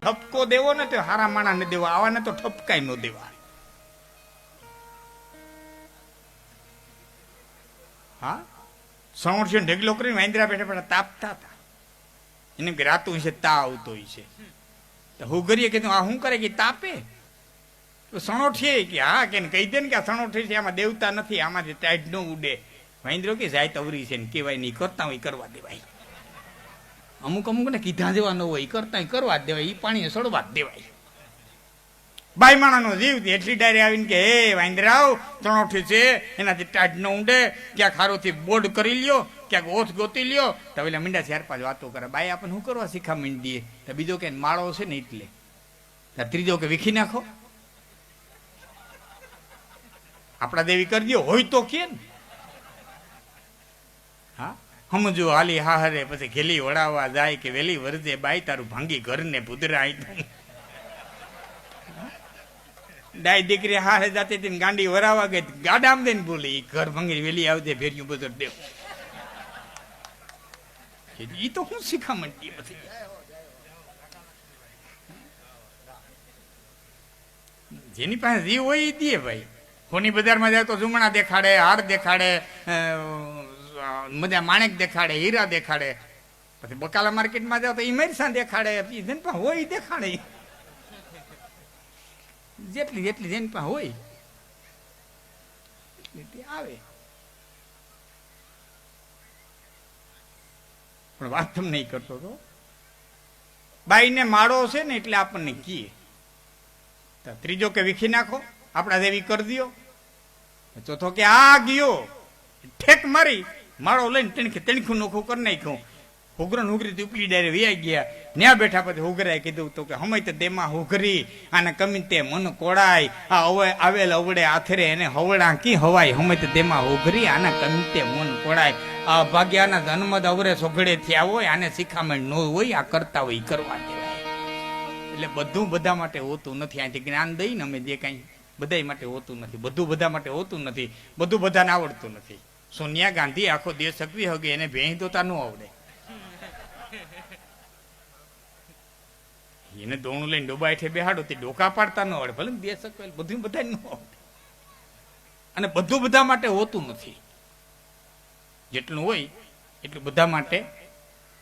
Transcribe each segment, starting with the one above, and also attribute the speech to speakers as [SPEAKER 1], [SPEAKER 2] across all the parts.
[SPEAKER 1] ઠપકો દેવો ને તો હારા માણા ને દેવો, આવાને તો ઠપકાય ન દેવા. હા, સણોઠિયો ઢેગલો કરીને વાંદરા બેઠા બેઠા તાપતા હતા. એને કે રાતું છે તા આવતો છે. તો હું કરીએ કે આ શું કરે કે તાપે? તો સણોઠીએ કે હા કે કહી દે ને કે આ સણોઠી છે, આમાં દેવતા નથી, આમાંથી ટાઈટ ન ઉડે. વાંદરો કે જાય તવરી છે ને કેવાય નહીં, કરતા હોય કરવા દેવાય. અમુક અમુક ને કીધા જેવા ન હોય, કરતા કરવા જ દેવાય, એ પાણી સડવા જ દેવાય. બાઈ માણાનો જીવ એટલી ડાયરે આવીને કે હે વાંદરાવ, સણોઠી છે એનાથી ટાઈટ ન ઉડે, ક્યાંક હારોથી બોર્ડ કરી લ્યો, ક્યાંક ઓથ ગોતી લ્યો. તો પેલા મીંડા 4-5 વાતો કરે. બાઈ આપણને શું કરવા શીખામણ દઈએ? તો બીજો કે માળો છે ને એટલે, ત્રીજો કે વીખી નાખો. આપણા દેવી કરી દો હોય તો કે. હા, સમજો હાલી હાહરે પછી ઘેલી વડાવવા જાય કે વેલી વરજે બાઈ તારું ભાંગી ઘર ને ભૂદરા. ડાય દીકરી હારે જાતે ગાંડી વરાવા ગઈ, ગાડામ દઈને બોલી ઘર ભાંગી વેલી આવજે ભેર્યું બધું દેવ. એ તો હું શીખામણ દી બધી. જેની પાસે જીવ હોય એ દે ભાઈ. કોની બજારમાં જાય તો જુમણા દેખાડે, હાર દેખાડે, મજા માણેક દેખાડે, હીરા દેખાડે. પછી બકાલા માર્કેટમાં જાવ તો એ મરસા દેખાડે. જેની પાસે હોય દેખાડે, જેટલી જેટલી જેની પાસે હોય એટલી આવે. પણ વાત તમને નહીં કરતો તો બાઈને માળો છે ને એટલે આપણને કીએ. ત્રીજો કે વીખી નાખો, આપણા દેવી કરી દો. ચોથો કે આ ગયો ઠેક મારી માળો લઈને તણખું નોખું કરી નાખ્યું. હુગરો હુગરી ઉપલી ડાયરે વ્યાઈ ગયા. ન્યા બેઠા પછી હુગરાએ કીધું તો કે હમય તો દેમાં હુગરી આને કમી તે મન કોડાય, આ આવેલ અવડે આથરે એને હવડા કી હવાય, હમય તો દેમાં હુગરી આના કમી તે મન કોડાય. આ ભાગ્યાના જન્મ જ અવરે સોગડે થયા હોય, આને શિખામણ ન હોય, આ કરતા હોય કરવા દેવાય. એટલે બધું બધા માટે હોતું નથી. અહીંથી જ્ઞાન દઈ ને અમે જે કાંઈ બધા માટે હોતું નથી, બધું બધા માટે હોતું નથી, બધું બધાને આવડતું નથી. સોનિયા ગાંધી આખો દેશ સકવી હગે, એને ભેંસ દોતા ન આવડે. એને દોણું લઈને ડોબા હેઠે બેહાડો તે ડોકા પાડતા ન આવડે, ભલે દેશ સકવેલ બધું બધા ન આવડે. અને બધું બધા માટે હોતું નથી. જેટલું હોય એટલું બધા માટે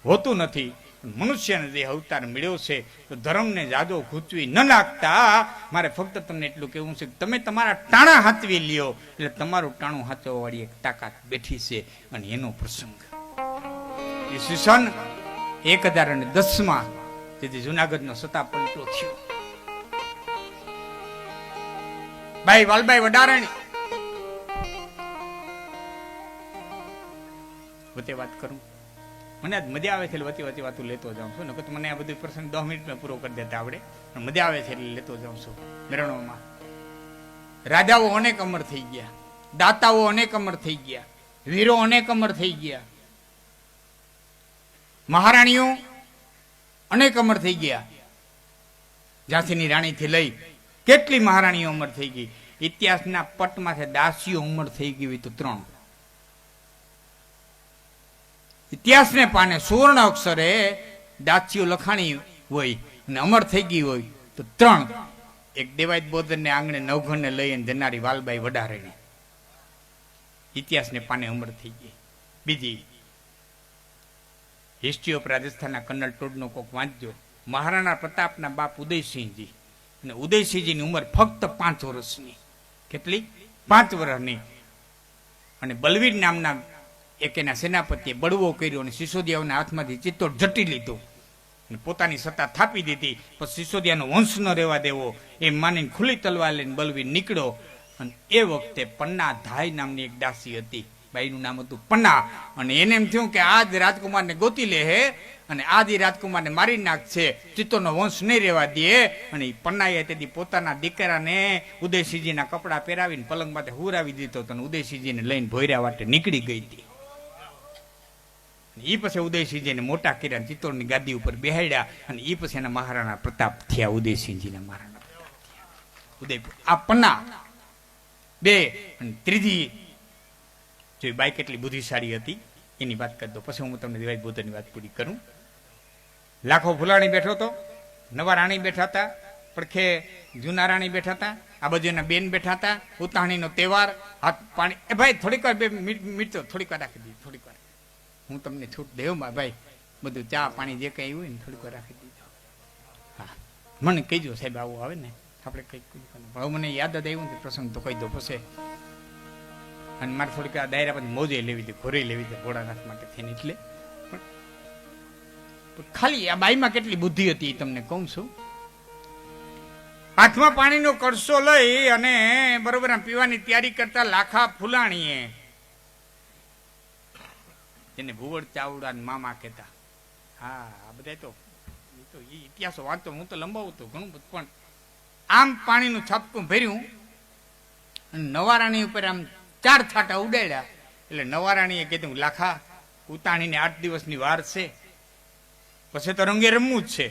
[SPEAKER 1] હોતું નથી. મનુષ્યને જે અવતાર મળ્યો છે તો ધર્મને જાદો ખૂચવી ન નાખતા. મારે ફક્ત તમને એટલું કહેવું છે કે તમે તમારા ટાણા હાથવી લ્યો એટલે તમારું ટાણું હાથવા વાળી એક તાકાત બેઠી છે. અને એનો પ્રસંગ ઈસવીસન 1010માં જેથી જુનાગઢનો સત્તા પલટો થયો. ભાઈ વાલભાઈ વડારાણી વતે વાત કરું. મને આજ મજા આવે છે એટલે વતી વતી વાતું લેતો જાઉં છું. નકર મને આ બધું પ્રસંગ 10 મિનિટમાં પૂરો કરી દેતા આવડે, પણ મજા આવે છે એટલે લેતો જાઉં છું. મેરણોમાં રાજાઓ અનેક અમર થઈ ગયા, દાતાઓ અનેક અમર થઈ ગયા, વીરો અનેક અમર થઈ ગયા, મહારાણીઓ અનેક અમર થઈ ગયા. ઝાંસીની રાણીથી લઈ કેટલી મહારાણીઓ અમર થઈ ગઈ. ઇતિહાસના પટમાંથી દાસીઓ અમર થઈ ગઈ હોય તો 3. ઇતિહાસને પાને સુવર્ણ અક્ષરે દાસીઓ લખાણી હોય અને અમર થઈ ગઈ હોય તો 3. એક દેવાયત બોધનને આંગણે નવઘણને લઈને જનારી વાલબાઈ વડારેણી ઇતિહાસને પાને અમર થઈ ગઈ. બીજી હિસ્ટ્રી ઓફ રાજસ્થાનના કર્નલ ટોડનો કોક વાંચજો. મહારાણા પ્રતાપના બાપ ઉદયસિંહજી, અને ઉદયસિંહજીની ઉંમર ફક્ત 5 વર્ષની. કેટલી? 5 વર્ષની. અને બલવીર નામના એક એના સેનાપતિએ બળવો કર્યો અને સિસોદિયાઓના હાથમાંથી ચિત્તોડ ઝટી લીધો અને પોતાની સત્તા થાપી દીધી. પછી સિસોદિયાનો વંશ ન રહેવા દેવો એમ માનીને ખુલ્લી તલવાર લઈને બલવીર નીકળ્યો. અને એ વખતે પન્ના ધાઈ નામની એક દાસી હતી, બાઈનું નામ હતું પન્ના. અને એને એમ થયું કે આ જ રાજકુમારને ગોતી લે હે અને આ જ રાજકુમારને મારી નાખશે, ચિત્તોનો વંશ નહીં રહેવા દે. અને એ પન્નાએ તેથી પોતાના દીકરાને ઉદયસિંહજીના કપડાં પહેરાવીને પલંગ માથે હુરાવી દીધો હતો અને ઉદયસિંહજીને લઈને ભોયરા વાટે નીકળી ગઈ હતી. એ પછી ઉદયસિંહજીને મોટા કર્યા, ચિત્તોડની ગાદી ઉપર બેહાડ્યા અને એ પછી એના મહારાણા પ્રતાપ થયા. ઉદયસિંહજીના મહારાણા પ્રતાપ થયા ઉદયપુર. આ પન્ના 2. અને ત્રીજી જો બાઈ કેટલી બુદ્ધિશાળી હતી એની વાત કરી દો, પછી હું તમને દિવાળી બોધનની વાત પૂરી કરું. લાખો ફુલાણી બેઠો હતો, નવા રાણી બેઠા હતા, પડખે જૂના રાણી બેઠા હતા, આ બાજુ એના બેન બેઠા હતા. ઉતાણીનો તહેવાર, હાથ પાણી. એ ભાઈ થોડીક વાર બે મીઠો થોડીક વાર રાખી દીધું, થોડીક વાર હું તમને છૂટ દેવમાં ભાઈ, બધું ચા પાણી જે કંઈ હોય ને થોડીક વાર રાખી દીધો. હા, મને કહીજો સાહેબ આવું આવે ને આપણે કંઈક. હવે મને યાદ જ આવ્યું ને પ્રસંગ તો કહી દો પછી. અને મારે થોડીક આ દાયરા પછી મોજે લેવી હતી, ઘોરે લેવી હતી ભોળાનાથ માટે થઈને. એટલે ખાલી આ બાઈમાં કેટલી બુદ્ધિ હતી તમને કહું છું. હાથમાં પાણીનો કળશો લઈ અને બરોબર પીવાની તૈયારી કરતા લાખા ફૂલાણીએ, એને ભુવડ ચાવડા મામા કહેતા. હા, આ બધા તો ઇતિહાસો વાંચતો હું તો લંબાવું તો ઘણું બધું, પણ આમ પાણીનું છાપકું ભર્યું અને નવારાણી ઉપર આમ 4 છાંટા ઉડાડ્યા. એટલે નવારાણીએ કીધું લાખા ઉતાણીને 8 દિવસની વાર છે, પછી તો રંગે રમવું જ છે,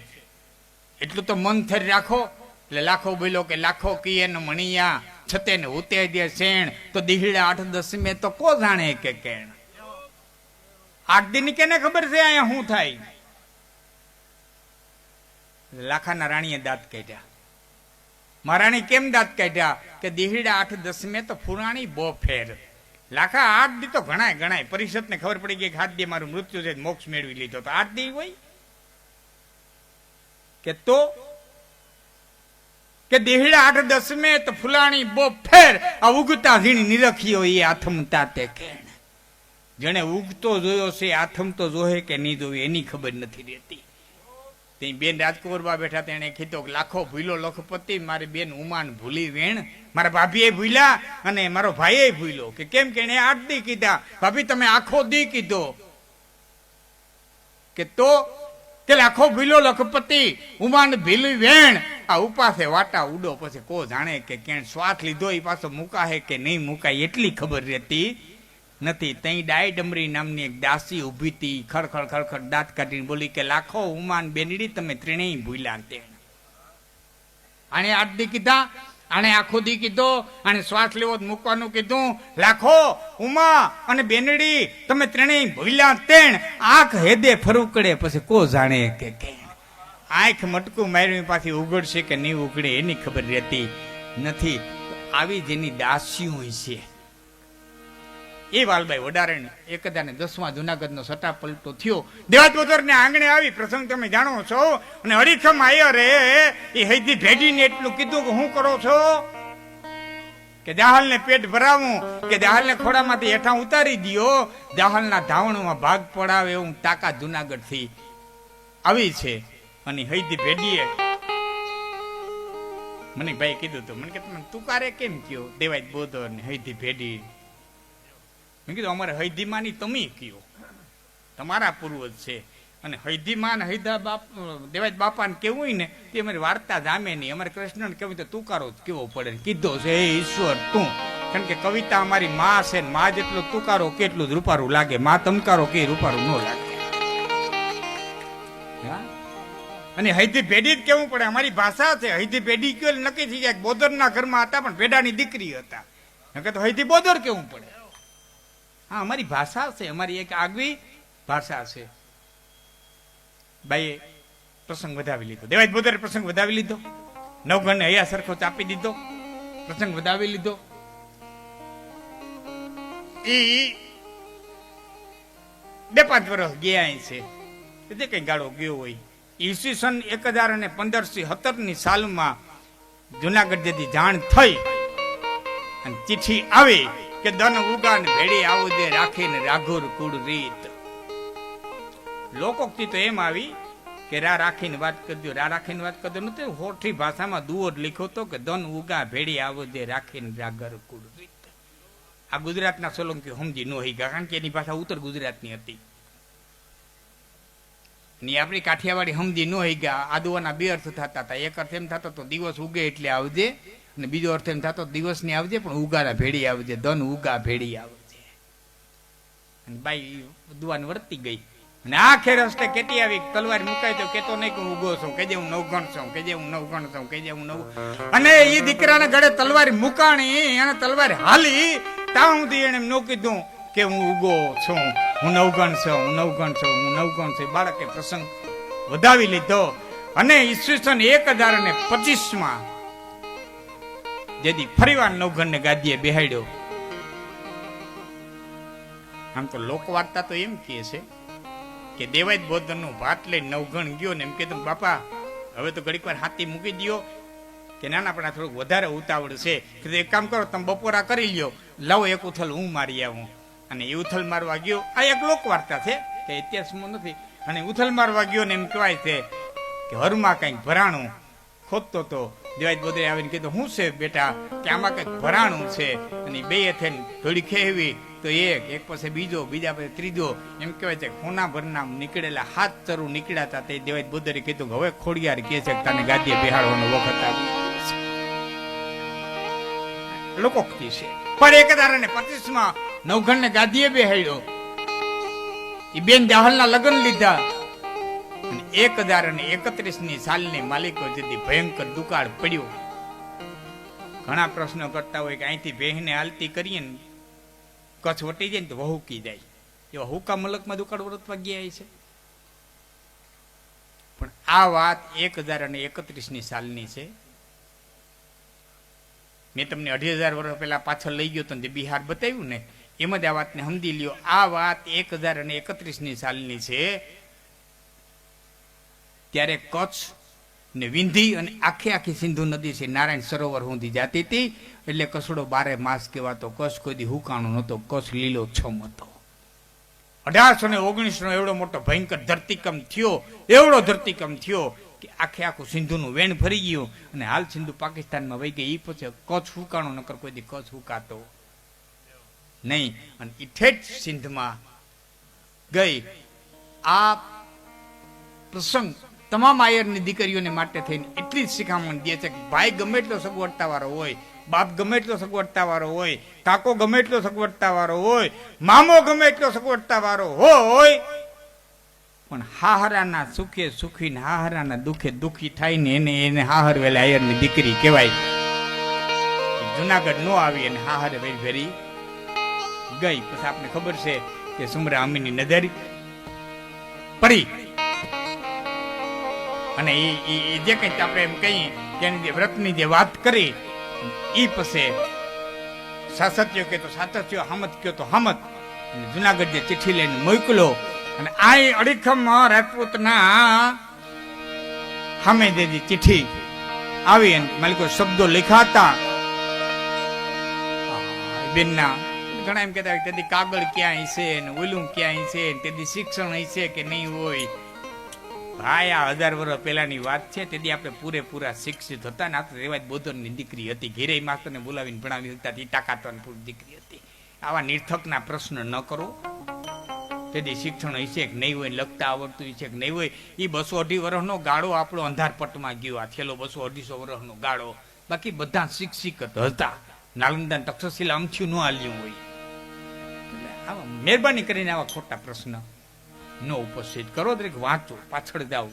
[SPEAKER 1] એટલું તો મન થઈ રાખો. એટલે લાખો બોલ્યો કે લાખો કીએ ને મણિયા છતે ને ઉતે દે શેણ, તો દીહડા 8-10 મે તો કો જાણે કે કેણ. 8 દિન કેને ખબર છે અહીંયા શું થાય. લાખાના રાણીએ દાંત કાઢ્યા. મહારાણી કેમ દાંત કાઢ્યા કે દીહડા 8-10 મે તો ફુરાણી બો ફેર. લાખા 8 દી તો ગણાય. પરિષદ ને ખબર પડી ગઈ કે 8 દી મારું મૃત્યુ છે, મોક્ષ મેળવી લીધો, તો 8 દી હોય કે તો કે દેહડા 8-10 મે તો ફુલાણી બો ફેર. આ ઉગતા ઝીણી નિરખ્યો એ આથમતા તે કેણ. જેને ઉગતો જોયો છે આથમતો જોહે કે નહીં જોયો એની ખબર નથી રહેતી. તે બેન રાજકુંવરબા બેઠા તેને કીધો કે લાખો ભૂલો લખપતિ, મારી બેન ઉમાન ભૂલી વેણ. મારા ભાભીએ ભૂલ્યા અને મારો ભાઈએ ભૂલ્યો. કે કેમ કે એને 8 દી કીધા, ભાભી તમે આખો દી કીધો. કે તો કે લાખો ભૂલો લખપતિ, ઉમાન ભીલી વેણ. આ ઉપાસે વાટા ઉડો, પછી કો જાણે કે કેણ. શ્વાસ લીધો એ પાછો મુકાય કે નહીં મુકાય એટલી ખબર રહેતી નથી. તઈ ડાય ડમરી નામની એક દાસી ઉભી હતી, ખડખડ દાંત કાઢીને બોલી કે લાખો ઉમાન બેનડી તમે ત્રણેય ભૂલ્યા. તે આને 8 દી કીધા, આને આખો દી કીધો, આને શ્વાસ લેવો મૂકવાનું કીધું. લાખો ઉમા અને બેનડી તમે ત્રણેય ભૂલ્યા. તેણ આંખ હેદે ફરુકડે, પછી કો જાણે કે કેણ. આંખ મટકું માર્યું પાછી ઉગડશે કે નહીં ઉગડે એની ખબર રહેતી નથી. આવી જેની દાસીઓ છે એ વાલભાઈ વડારે 1010 જુનાગઢનો સટા પલટો થયો. દેવાતોદરને આંગણે આવી પ્રસંગ તમે જાણો છો. અને હરીખમ આયો રે એ હૈદી ભેડીને એટલું કીધું કે હું કરો છો કે દાહલને પેટ ભરાવું, કે દાહલને ખોડામાંથી હેઠા ઉતારી દિયો, દાહલના ધાવણમાં ભાગ પડાવે એવું તાકાત જુનાગઢ થી આવી છે. અને હૈદી ભેડીએ મને ભાઈ કીધું હતું, મને કે તમે તુકારે કેમ કયો દેવાય બોધર ને હૈદી ભેડી. મેં કીધું અમારે હૈદીમાની તમે કયો, તમારા પૂર્વજ છે. અને હૈદીમાન હૈદા બાપ દેવાય બાપાને કેવું હોય ને તે અમારી વાર્તા જામે નહીં. અમારે કૃષ્ણને કેવું તો તુકારો જ કેવો પડે. કીધો છે હે ઈશ્વર તું, કારણ કે કવિતા અમારી માં છે ને માં જેટલો તુકારો કેટલું જ રૂપારું લાગે, માં તમકારો કે રૂપારું ન લાગે. અને હૈદી ભેડી જ કેવું પડે. અમારી ભાષા છે હૈદી ભેડી કયો નક્કી થઈ જાય. બોદરના ઘરમાં હતા પણ ભેડાની દીકરી હતા, નકર તો હૈદી બોદર કેવું પડે. હા, અમારી ભાષા છે, અમારી એક આગવી ભાષા છે. બાઈએ પ્રસંગ વધાવી લીધો, દેવાય બોદરે પ્રસંગ વધાવી લીધો, નવગણને હૈયા સરખો ચાપી દીધો, પ્રસંગ વધાવી લીધો. એ 2-5 વર્ષ ગયા છે, તે કઈ ગાળો ગયો હોય. ઈસવીસન 1517 સાલમાં જુનાગઢ જેથી જાણ થઈ અને ચિઠ્ઠી આવી કે દન ઉગાન ભેડી આવું દે રાખીને રાઘોર કુળ રીત. લોકોક્તિ તો એમ આવી કે રા રાખીને વાત કરજો, રા રાખીને વાત કરજો નથી. હોઠી ભાષામાં દુઓ લખ્યો તો કે દન ઉગા ભેડી આવો દે રાખીને રાઘર કુળ રીત. આ ગુજરાતના સોલંકી સમજી ન હોય, કારણ કે એની ભાષા ઉત્તર ગુજરાતની હતી. ની આપણી કાઠિયાવાડી સમજી ન હોય ગયા. આદુઓના 2 અર્થ થતા હતા. એક અર્થ એમ થતો તો દિવસ ઉગે એટલે આવજે, અને બીજો અર્થ એમ થતો દિવસ ની આવજે પણ ઉગારા ભેડી આવજે, ધન ઉગા ભેડી આવજે. અને બાઈ દુવાન વર્તી ગઈ અને આખે રસ્તે કેટી આવી. તલવાર મુકાય તો કેતો નહીં કે હું ઉગો છું, કેજે હું નવગણ છું, કેજે હું નવગણ છું, કેજે હું નવ. અને એ દીકરાના ગળે તલવાર મુકાણી અને તલવાર હાલી ત્યાં સુધી એને એમ ન કીધું કે હું ઉગો છું, હું નવગણ છું, હું નવગણ છું, હું નવગણ છું. બાળકે પ્રસંગ વધાવી લીધો અને ઈસવીસન 1025 જેથી ફરીવાર નવઘણ ને ગાદીએ બેહાડ્યો. આમ તો લોકવાર્તા તો એમ કહે છે કે દેવાય બોધન નું ભાત લઈ નવઘણ ગયો ને એમ કીધું બાપા હવે તો ઘડીક વાર હાથી મૂકી દો કે નાના પણ થોડુંક વધારે ઉતાવળ છે કે એક કામ કરો તમે બપોરા કરી લ્યો, લાવો એક ઉથલ હું મારી આવું. અને એ ઉથલ મારવા ગયો. આ એક લોકવાર્તા છે કે ઇતિહાસમાં નથી. અને ઉથલ મારવા ગયો ને એમ કહેવાય છે કે હરમાં કંઈક ભરાણું ખોદતો તો દેવાય બોધરે આવીને કીધું શું છે બેટા કે આમાં કંઈક ભરાણું છે. અને બે થઈને થોડી ખેવી તો એક પછી બીજો, બીજા પછી ત્રીજો, એમ કહેવાય છે ખૂના ભરના નીકળેલા 7 ચરું નીકળ્યા હતા. તે દેવાય બોધરે કીધું હવે ખોડિયાર કહે છે કે તને ગાદીએ બેહાડવાનો વખત આવ્યો. લોકોક્તિ છે. પણ 1025 નવઘણ ને ગાદીએ બેહાડ્યો. એ બેન જાહલના લગ્ન લીધા. 1031 સાલની માલિકો જેથી ભયંકર દુકાળ પડ્યો. ઘણા પ્રશ્નો કરતા હોય કે અહીંથી ભેહને હાલતી કરીએ ને કચ્છ વટી જાય ને તો વહુકી જાય. એવા હુકા મલકમાં દુકાળ વર્તવા ગયા છે. પણ આ વાત 1031 સાલની છે. મેં તમને 2,500 વર્ષ પહેલા પાછળ લઈ ગયો તો બિહાર બતાવ્યું ને એમાં જ આ વાતને સમજી લ્યો. આ વાત 1031 સાલની છે. ત્યારે કચ્છ ને વિંધી અને આખી સિંધુ નદી છે નારાયણ સરોવર સુધી જાતી હતી. એટલે કસડો 12 માસ કહેવાતો. કચ્છ કોઈ દી હુકાણો નહોતો. કચ્છ લીલો છમ હતો. 1819 એવડો મોટો ભયંકર ધરતીકંપ થયો. એવડો ધરતીકંપ થયો કે આખું સિંધુનું વેણ ભરી ગયું. અને હાલ સિંધુ પાકિસ્તાનમાં વહી ગઈ. એ પછી કચ્છ હુકાણો નકર કોઈ દી કચ્છ હુકાતો નહીં. અને એ ઠેઠ સિંધમાં ગઈ. આ પ્રસંગ તમામ આયરની દીકરીઓને માટે થઈને એટલી જ શિખામણ દે છે કે ભાઈ ગમે એટલો સગવડતા વાળો હોય, બાપ ગમે એટલો સગવડતા વાળો હોય, કાકો ગમે એટલો સગવડતા વાળો હોય, મામો ગમે એટલો સગવડતા વાળો હોય, પણ હાહરાના સુખે સુખી ને હાહરાના દુખે દુખી થાય ને એને હાહર વેલા આયરની દીકરી કહેવાય. જુનાગઢ નો આવી અને હાહરે વેરી ગઈ. પછી આપને ખબર છે કે સુમરા અમીની નજર પડી. અને એ જે કઈ આપણે એમ કહીએ કે એની વ્રતની જે વાત કરી એ પછી સાસત્યો કે તો સાતત્યો, હામત કયો તો હામત. જુનાગઢ જે ચિઠ્ઠી લઈને મોકલો. અને આ અડીખમ રાજપૂતના સામે જે ચિઠ્ઠી આવી અને માલિકો શબ્દો લખાતા બેનના ઘણા એમ કહેતા તેથી કાગળ ક્યાંય છે ને ઓલું ક્યાંય છે તેથી શિક્ષણ છે કે નહીં હોય. ભાઈ આ 1000 વર્ષ પહેલાની વાત છે. તેથી આપણે પૂરેપૂરા શિક્ષિત હતા ને. આ તો રેવાજ બોધનની દીકરી હતી. ઘેરે માસ્તરને બોલાવીને ભણાવી શકતા હતી. તાકાતવાન દીકરી હતી. આવા નિર્થકના પ્રશ્ન ન કરો. તેથી શિક્ષણ હશે કે નહીં હોય, લખતા આવડતું છે કે નહીં હોય. એ 200-250 વર્ષનો ગાળો આપણો અંધારપટમાં ગયો. આ છેલ્લો 200-250 વર્ષનો ગાળો. બાકી બધા શિક્ષિત હતા. નાલંદા તક્ષશિલા અમથ્યું ન હાલ્યું હોય. આવા મહેરબાની કરીને આવા ખોટા પ્રશ્ન ન ઉપસ્થિત કરો. દરેક વાંચો, પાછળ જાઓ.